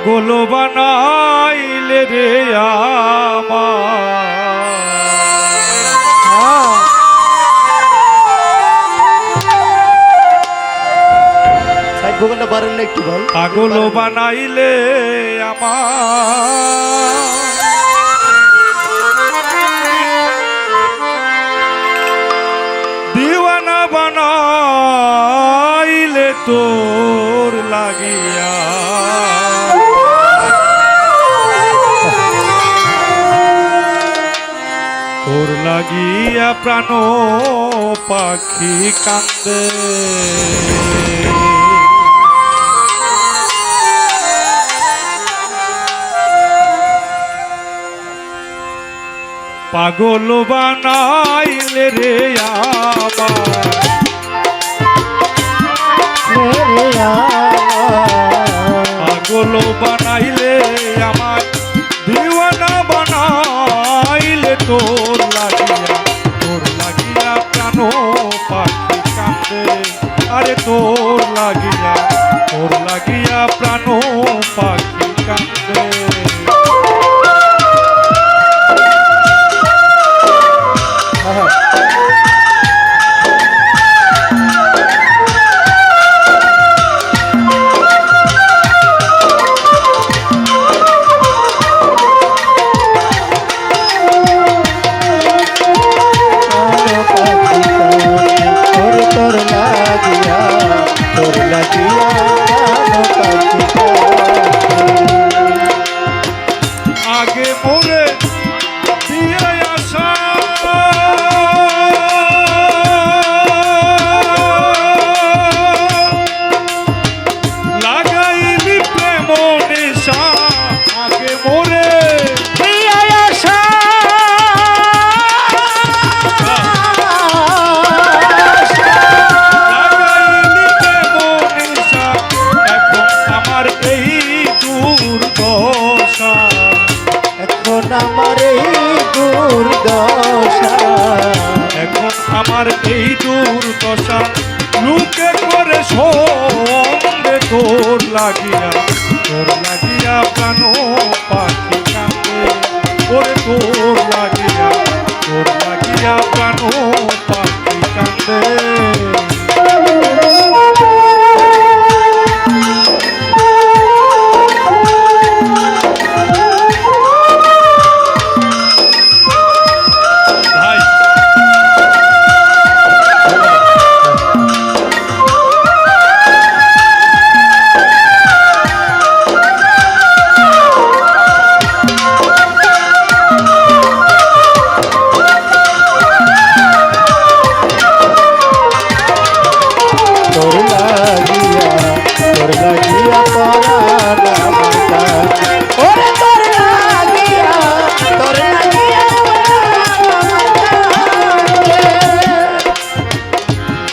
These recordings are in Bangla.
পাগল বানাইলে রে আমার ভোগানটা বাড়েন না একটু ভাই। পাগল বানাইলে আমার দিওয়ানা বানাইলে তোর লাগিয়া তোর লাগিয়া প্রাণ পাখি কান্দে পাগল বানাইলে রে পাগল বানাইলে আমার দিওয়ানা বানাইলে তোর লাগিয়া প্রাণ পাখি কান্দে আরে তোর লাগিয়া প্রাণ পাখি কান্দে আগে মোরে দিয়ে আসা লাগাইলি প্রেম নেশা আগে মোরে দিয়ে আসা লাগাইলি প্রেম নেশা এখন আমার এই দুর্দশা আমার এই দুর্দশা এখন আমার এই দুর্দশা লোকে করে সঙ্গে তোর লাগিয়া প্রাণ পাখি কান্দে ওরে তোর লাগিয়া প্রাণ পাখি কান্দে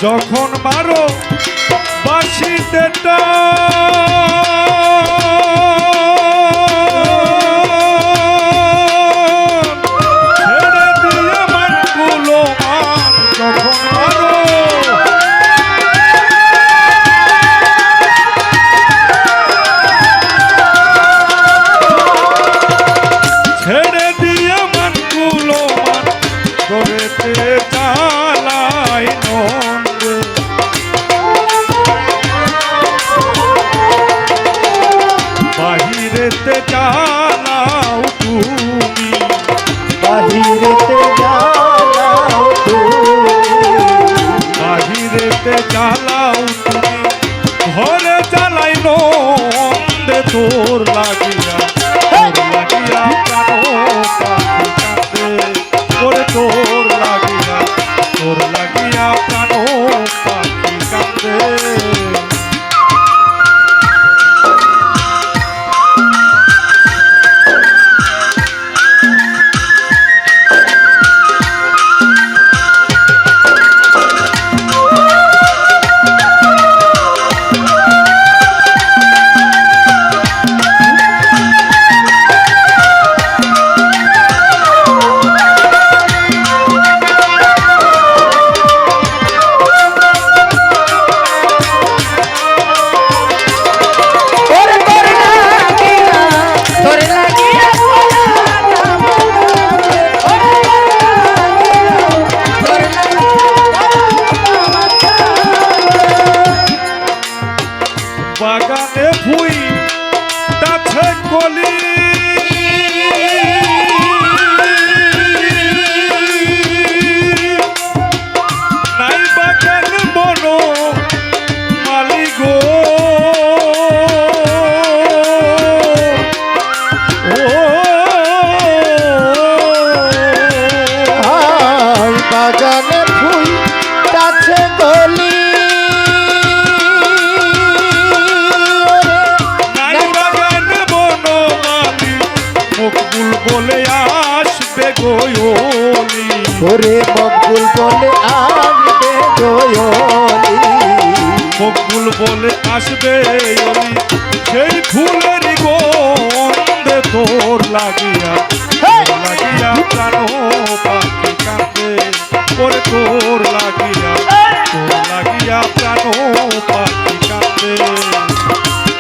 যখন মারো বাঁশিতে ছেড়ে দিয়ে মানগুলো মান যখন মারো ছেড়ে দিয়ে মানগুলো মান করেতে চালাই নন্দে বলে আসবে অলি সেই ফুলের গন্ধে তোর লাগিয়া লাগিয়া প্রাণ পাখি কাঁদে ওরে তোর লাগিয়া প্রাণ পাখি কাঁদে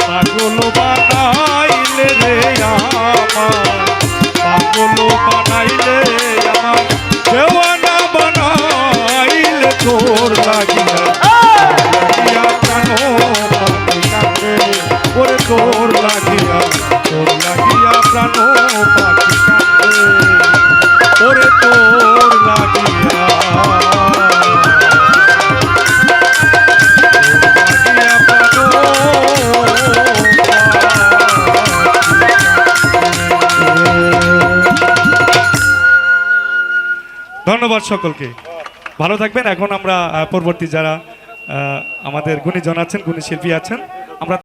পাগল বানাইলে রে আমার পাগল বানাইলে আমার দেওয়ানা বানাইলে তোর লাগিয়া প্রাণ পাখি কাঁদে ওরে তোর লাগিয়া প্রাণ পাখি কাঁদে ওরে তোর লাগিয়া ধন্যবাদ সকলকে, ভালো থাকবেন। এখন আমরা পরবর্তী যারা আমাদের গুণীজন আছেন, গুণী শিল্পী আছেন, আমরা